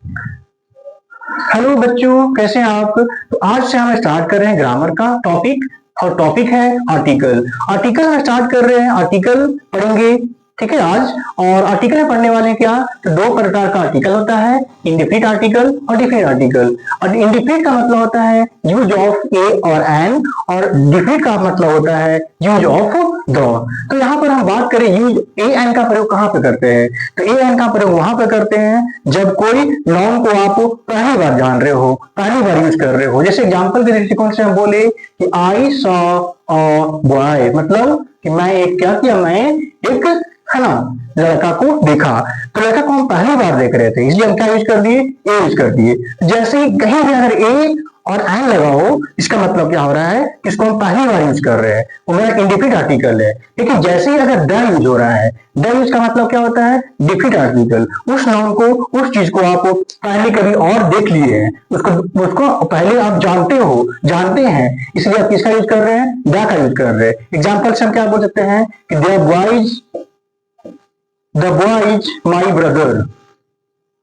Hello बच्चों, कैसे हैं आप। तो आज से हम स्टार्ट कर रहे हैं ग्रामर का टॉपिक, और टॉपिक है आर्टिकल। आर्टिकल हम स्टार्ट कर रहे हैं, आर्टिकल पढ़ेंगे, ठीक है आज। और आर्टिकल में पढ़ने वाले हैं क्या, तो दो प्रकार का आर्टिकल होता है, इंडिफिनिट आर्टिकल और डिफिनिट आर्टिकल। और इंडिफिनिट का मतलब होता है यूज ऑफ ए और एन, और डिफिनिट का मतलब होता है यूज ऑफ द। तो यहाँ पर हम बात करें यूज ए एन का प्रयोग कहाँ पे करते हैं, तो ए एन का प्रयोग वहां पे करते हैं जब कोई नाउन को आप पहली बार जान रहे हो, पहली बार यूज कर रहे हो। जैसे एग्जांपल के दृष्टिकोण से हम बोले कि आई सॉ अ बॉय, मतलब कि मैं एक क्या किया, मैं एक है ना लड़का को देखा। तो लड़का को हम पहली बार देख रहे थे, इसलिए हम क्या यूज कर दिए, ए यूज कर दिए। जैसे ही कहीं भी अगर ए और एन लगा हो, इसका मतलब क्या हो रहा है, इसको हम पहली बार यूज कर रहे हैं, वो मेरा इंडिफिनिट आर्टिकल है। लेकिन जैसे ही अगर द यूज हो रहा है, द यूज का मतलब क्या होता है, डिफिनिट आर्टिकल। उस नाउन को, उस चीज को आप पहले कभी और देख लिए हैं, उसको उसको पहले आप जानते हैं, इसलिए आप किसका यूज कर रहे हैं, द का यूज कर रहे हैं। एग्जाम्पल से हम क्या बोल सकते हैं कि the boy is my brother,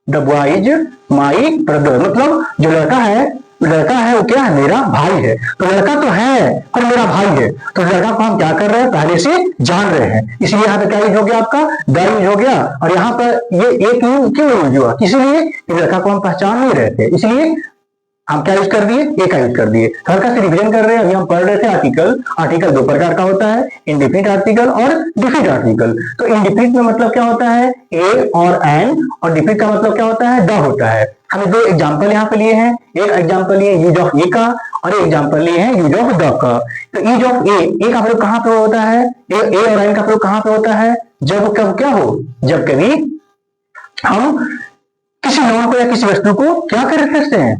the boy is my brother, मतलब जो लड़का है वो क्या है, मेरा भाई है। तो लड़का तो है पर मेरा भाई है, तो लड़का को हम क्या कर रहे हैं, पहले से जान रहे हैं, इसलिए यहाँ पे क्या यूज हो गया, आपका द यूज हो गया। और यहाँ पर ये एक क्यों यूज हुआ, इसीलिए लड़का को हम पहचान नहीं रहे थे, इसलिए हम क्या यूज कर दिए, ए का यूज कर दिए। हल्का से रिवीजन कर रहे हैं, अभी हम पढ़ रहे थे आर्टिकल। आर्टिकल दो प्रकार का होता है, इंडिफिनिट आर्टिकल और डिफिनिट आर्टिकल। तो इंडिफिनिट में मतलब क्या होता है, ए और एन, और डिफिनिट का मतलब क्या होता है, द होता है। हमने दो एग्जांपल यहाँ पे लिए हैं, एक एग्जांपल लिए यूज ऑफ ए का, और एक एग्जांपल लिए हैं यूज ऑफ द का। तो यूज ऑफ ए का प्रयोग कहाँ पे होता है, ए और एन का प्रयोग कहाँ पे होता है, जब कब क्या हो, जब कभी हम किसी नाउन को या किसी वस्तु को क्या कर सकते हैं,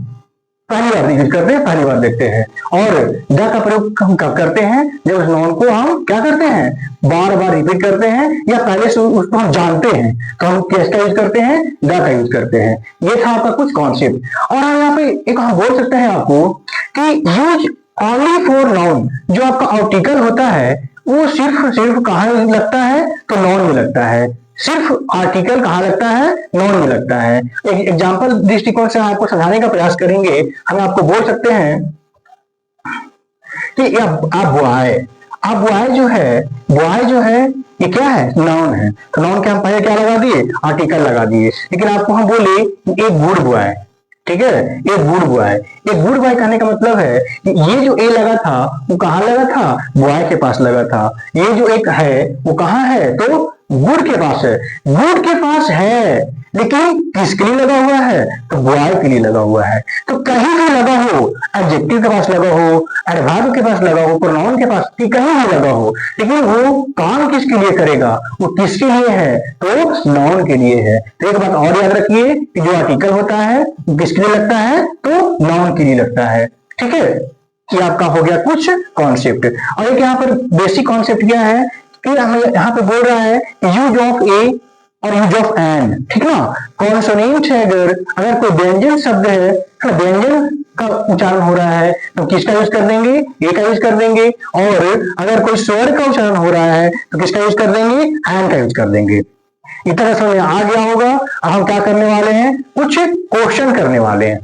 पहली बार यूज करते हैं, पहली बार देखते हैं। और द का प्रयोग हम कब करते हैं, जब उस नाउन को हम क्या करते हैं, बार बार रिपीट करते हैं, या पहले से उसको हम जानते हैं, तो हम किसका यूज करते हैं, द का यूज करते हैं। ये था आपका कुछ कॉन्सेप्ट। और हम यहाँ पे एक हम बोल सकते हैं आपको कि यूज ओनली फॉर नाउन, जो आपका आर्टिकल होता है वो सिर्फ कहाँ लगता है, तो नाउन में लगता है। सिर्फ आर्टिकल कहाँ लगता है, नाउन में लगता है। एक एग्जांपल दृष्टिकोण से आपको समझाने का प्रयास करेंगे। हम आपको बोल सकते हैं कि आप बॉय जो है ये क्या है, नाउन है। तो नाउन के हम पहले क्या लगा दिए, आर्टिकल लगा दिए। लेकिन आपको हम बोले एक गुड बॉय, ठीक है, एक गुड बॉय। एक गुड बॉय कहने का मतलब है कि ये जो ए लगा था वो कहाँ लगा था, बॉय के पास लगा था। ये जो एक है वो कहाँ है, तो गुड के पास है। गुड के पास है, लेकिन किसके लिए लगा हुआ है, तो बॉय के लिए लगा हुआ है। तो कहीं भी लगा हो, एडजेक्टिव के पास लगा हो, एडवर्ब के पास लगा हो, प्रोनाउन के पास, कहीं भी लगा हो, लेकिन वो काम किसके लिए करेगा, वो किसके लिए है, तो नाउन के लिए है। तो एक बात और याद रखिए कि जो आर्टिकल होता है वो किसके लिए लगता है, तो नाउन के लिए लगता है। ठीक है, ये आपका हो गया कुछ कॉन्सेप्ट। और एक यहाँ पर बेसिक कॉन्सेप्ट क्या है, फिर हमें यहाँ पे बोल रहा है यूज ऑफ ए और यूज ऑफ एन, ठीक ना। कॉन्सोनेंट है, अगर कोई व्यंजन शब्द है, व्यंजन का उच्चारण हो रहा है, तो किसका यूज कर देंगे, ए का यूज कर देंगे। और अगर कोई स्वर का उच्चारण हो रहा है, तो किसका यूज कर देंगे, एन का यूज कर देंगे। इस तरह समझ आ गया होगा। अब हम क्या करने वाले हैं, कुछ क्वेश्चन करने वाले हैं।